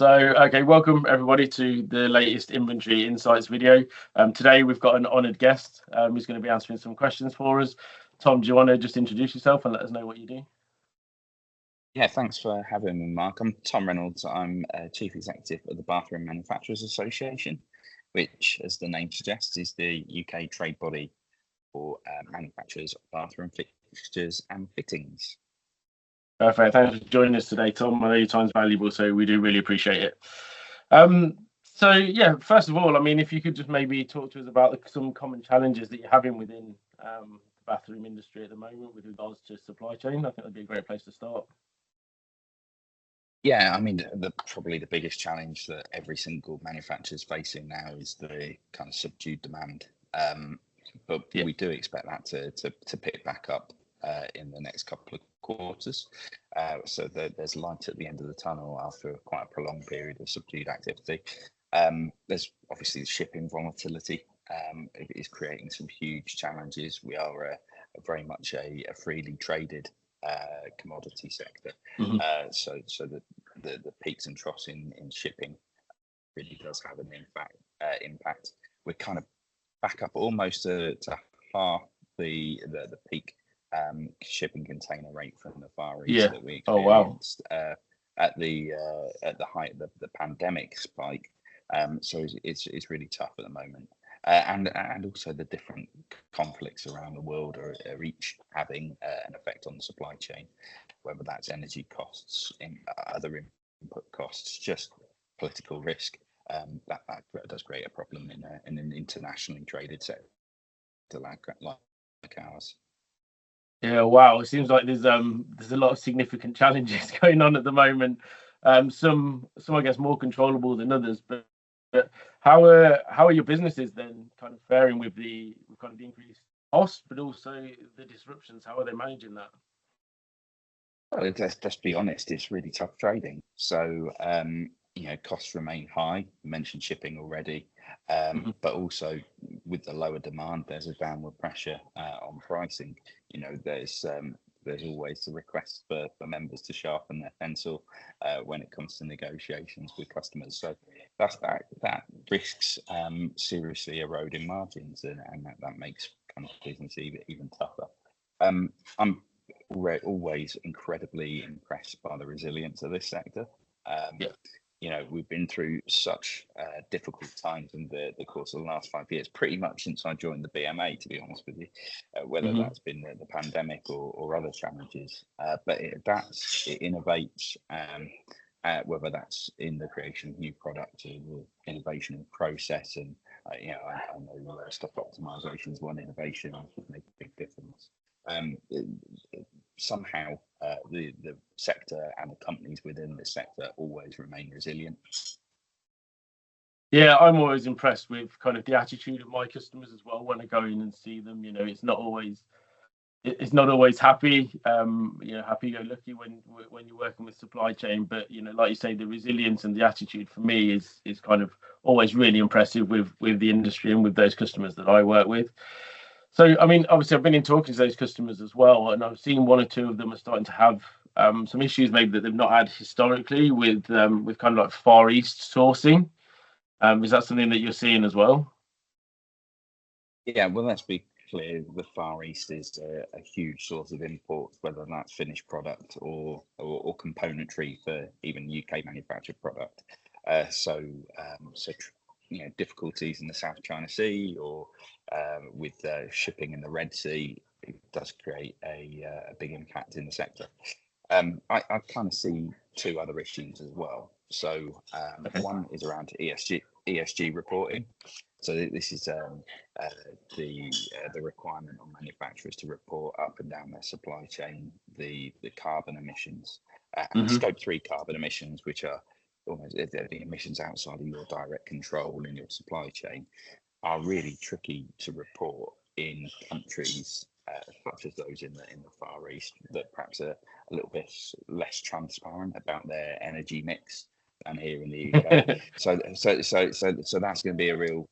Okay, welcome everybody to the latest inventory insights video. Today we've got an honoured guest who's going to be answering some questions for us. Tom, do you want to just introduce yourself and let us know what you do? Yeah, thanks for having me, Mark. I'm Tom Reynolds. I'm Chief Executive of the Bathroom Manufacturers Association, which, as the name suggests, is the UK trade body for manufacturers of bathroom fixtures and fittings. Perfect. Thanks for joining us today, Tom. I know your time's valuable, so we do really appreciate it. Yeah, first of all, I mean, if you could just maybe talk to us about some common challenges that you're having within the bathroom industry at the moment with regards to supply chain. I think that'd be a great place to start. Yeah, I mean, probably the biggest challenge that every single manufacturer is facing now is the kind of subdued demand. But we do expect that to pick back up in the next couple of quarters. So there's light at the end of the tunnel after quite a prolonged period of subdued activity. There's obviously the shipping volatility. It is creating some huge challenges. We are very much a freely traded commodity sector. So the peaks and troughs in shipping really does have an impact. We're kind of back up almost to half the peak shipping container rate from the Far East that we experienced at the height of the pandemic spike. So it's really tough at the moment. And also the different conflicts around the world are each having an effect on the supply chain, whether that's energy costs, other input costs, just political risk. That does create a problem in an internationally traded sector like ours. Yeah, wow. It seems like there's a lot of significant challenges going on at the moment. Some I guess more controllable than others, but how are your businesses then kind of faring with the increased costs, but also the disruptions? How are they managing that? Well, let's be honest, it's really tough trading. So costs remain high. You mentioned shipping already, but also with the lower demand, there's a downward pressure on pricing. There's always the request for members to sharpen their pencil when it comes to negotiations with customers. So that risks seriously eroding margins, and that makes kind of business even tougher. I'm always incredibly impressed by the resilience of this sector. We've been through such difficult times in the course of the last 5 years, pretty much since I joined the BMA, to be honest with you, whether that's been the pandemic or other challenges. But it adapts, it innovates, whether that's in the creation of new products or the innovation of process. And, I know stock optimization is one innovation that would make a big difference. Somehow the sector and the companies within the sector always remain resilient. Yeah, I'm always impressed with kind of the attitude of my customers as well when I go in and see them. It's not always happy, happy-go-lucky when you're working with supply chain. But like you say, the resilience and the attitude for me is kind of always really impressive with the industry and with those customers that I work with. So, I mean, obviously, I've been in talking to those customers as well, and I've seen one or two of them are starting to have some issues maybe that they've not had historically with kind of like Far East sourcing. Is that something that you're seeing as well? Yeah, well, let's be clear. The Far East is a huge source of imports, whether that's finished product or componentry for even UK manufactured product. Difficulties in the South China Sea or with shipping in the Red Sea, it does create a big impact in the sector. I kind of see two other issues as well. So one is around ESG reporting. So this is the requirement on manufacturers to report up and down their supply chain the carbon emissions and Scope 3 carbon emissions, which are almost the emissions outside of your direct control in your supply chain, are really tricky to report in countries such as those in the Far East that perhaps are a little bit less transparent about their energy mix than here in the UK. so that's going to be a real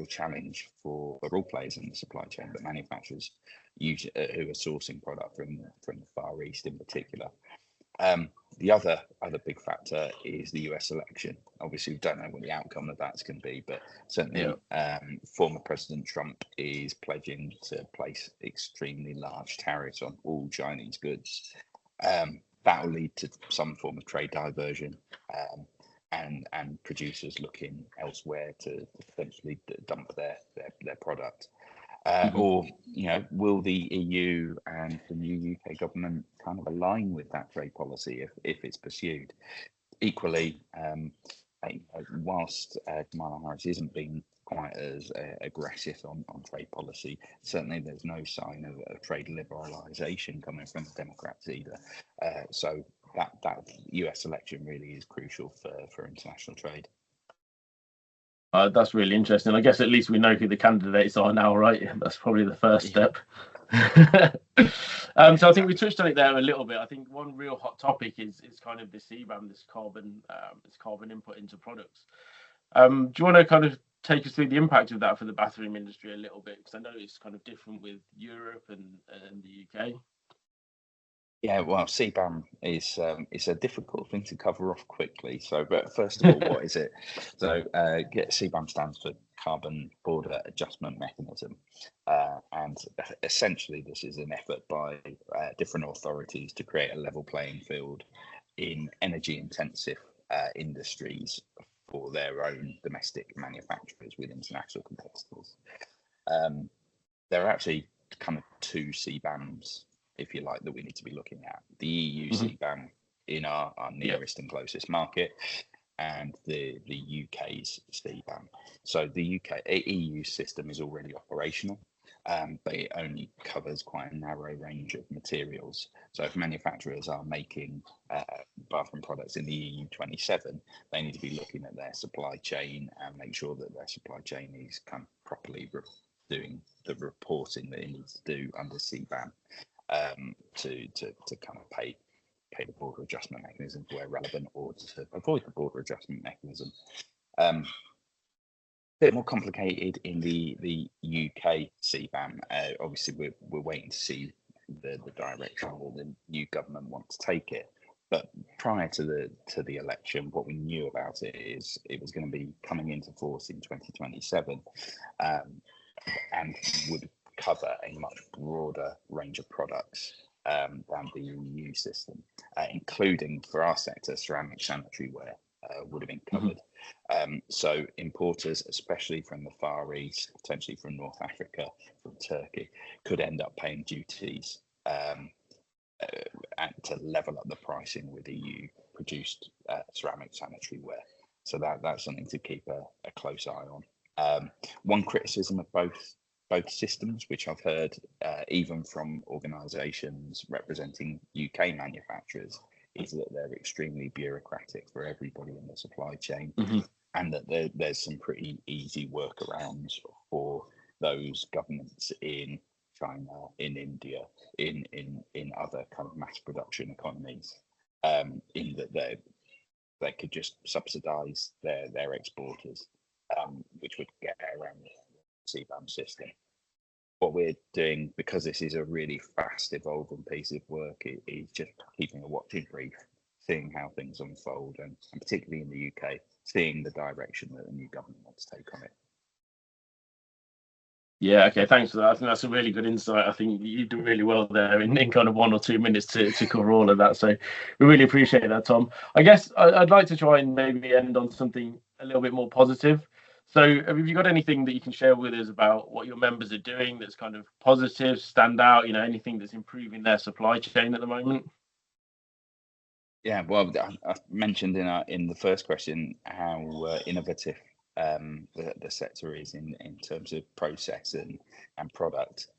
challenge for all players in the supply chain, but manufacturers who are sourcing product from the Far East in particular. The other big factor is the US election. Obviously, we don't know what the outcome of that's going to be, but certainly former President Trump is pledging to place extremely large tariffs on all Chinese goods. That will lead to some form of trade diversion, and producers looking elsewhere to potentially dump their product. Or, will the EU and the new UK government kind of align with that trade policy if it's pursued? Equally, whilst Kamala Harris isn't being quite as aggressive on trade policy, certainly there's no sign of trade liberalisation coming from the Democrats either. So that US election really is crucial for international trade. That's really interesting. I guess at least we know who the candidates are now, right? That's probably the first step. So I think we touched on it there a little bit. I think one real hot topic is kind of the CBAM, this carbon input into products. Do you want to kind of take us through the impact of that for the bathroom industry a little bit? Because I know it's kind of different with Europe and the UK. Yeah, well, CBAM is it's a difficult thing to cover off quickly. So, but first of all, what is it? So, CBAM stands for Carbon Border Adjustment Mechanism, and essentially this is an effort by different authorities to create a level playing field in energy-intensive industries for their own domestic manufacturers with international competitors. There are actually kind of two CBAMs, if you like, that we need to be looking at. The EU CBAM in our nearest and closest market, and the UK's CBAM. So the EU system is already operational, but it only covers quite a narrow range of materials. So if manufacturers are making bathroom products in the EU 27, they need to be looking at their supply chain and make sure that their supply chain is kind of properly doing the reporting that it needs to do under CBAM. To kind of pay the border adjustment mechanism where relevant, or to avoid the border adjustment mechanism. A bit more complicated in the UK CBAM. Obviously, we're waiting to see the direction that the new government wants to take it. But prior to the election, what we knew about it is it was going to be coming into force in 2027, and would cover a much broader range of products than the EU system, including for our sector, ceramic sanitary ware would have been covered. So importers, especially from the Far East, potentially from North Africa, from Turkey, could end up paying duties and to level up the pricing with EU produced ceramic sanitary ware. So that's something to keep a close eye on. One criticism of both systems, which I've heard even from organisations representing UK manufacturers, is that they're extremely bureaucratic for everybody in the supply chain, and that there's some pretty easy workarounds for those governments in China, in India, in other kind of mass production economies, in that they could just subsidise their exporters, which would get around CBAM system. What we're doing, because this is a really fast evolving piece of work, is just keeping a watching brief, seeing how things unfold, and particularly in the UK, seeing the direction that the new government wants to take on it. Yeah, okay, thanks for that. I think that's a really good insight. I think you do really well there in kind of 1 or 2 minutes to cover all of that. So we really appreciate that, Tom. I guess I'd like to try and maybe end on something a little bit more positive. So have you got anything that you can share with us about what your members are doing that's kind of positive, stand out, anything that's improving their supply chain at the moment? Yeah, well, I mentioned in the first question how innovative the sector is in terms of process and product.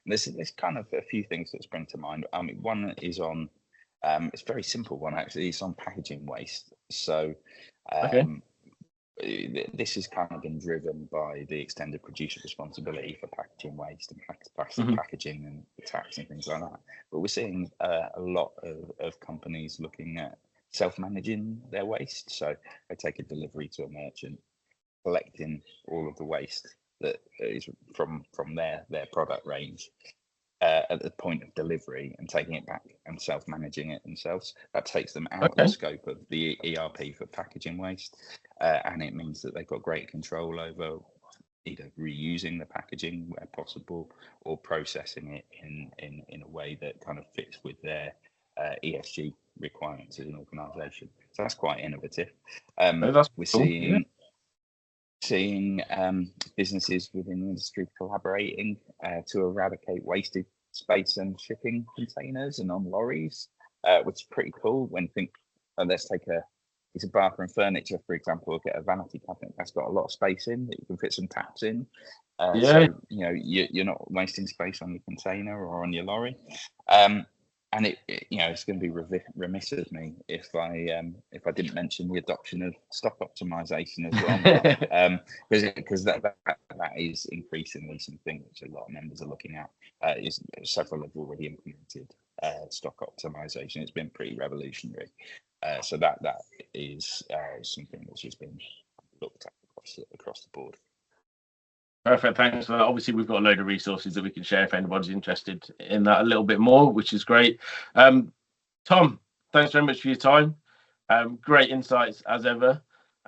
There's kind of a few things that spring to mind. I mean, one is on, it's a very simple one actually, it's on packaging waste. So this has kind of been driven by the extended producer responsibility for packaging waste and plastic packaging and tax and things like that. But we're seeing a lot of companies looking at self-managing their waste. So they take a delivery to a merchant, collecting all of the waste that is from their product range, at the point of delivery and taking it back and self-managing it themselves. That takes them out of the scope of the ERP for packaging waste, and it means that they've got greater control over either reusing the packaging where possible or processing it in a way that kind of fits with their ESG requirements as an organisation. So that's quite innovative. We're cool. seeing businesses within the industry collaborating to eradicate wasted space and shipping containers and on lorries, which is pretty cool. When you think, let's take a piece of bathroom furniture, for example, get a vanity cabinet that's got a lot of space in that you can fit some taps in. So you're not wasting space on your container or on your lorry. And it's going to be remiss of me if I didn't mention the adoption of stock optimization as well, because that is increasingly something which a lot of members are looking at. Several have already implemented stock optimization. It's been pretty revolutionary. So that is something which has been looked at across the board. Perfect, thanks for that. Obviously, we've got a load of resources that we can share if anybody's interested in that a little bit more, which is great. Tom, thanks very much for your time. Great insights as ever.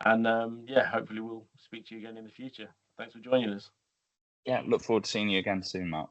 And hopefully we'll speak to you again in the future. Thanks for joining us. Yeah, look forward to seeing you again soon, Mark.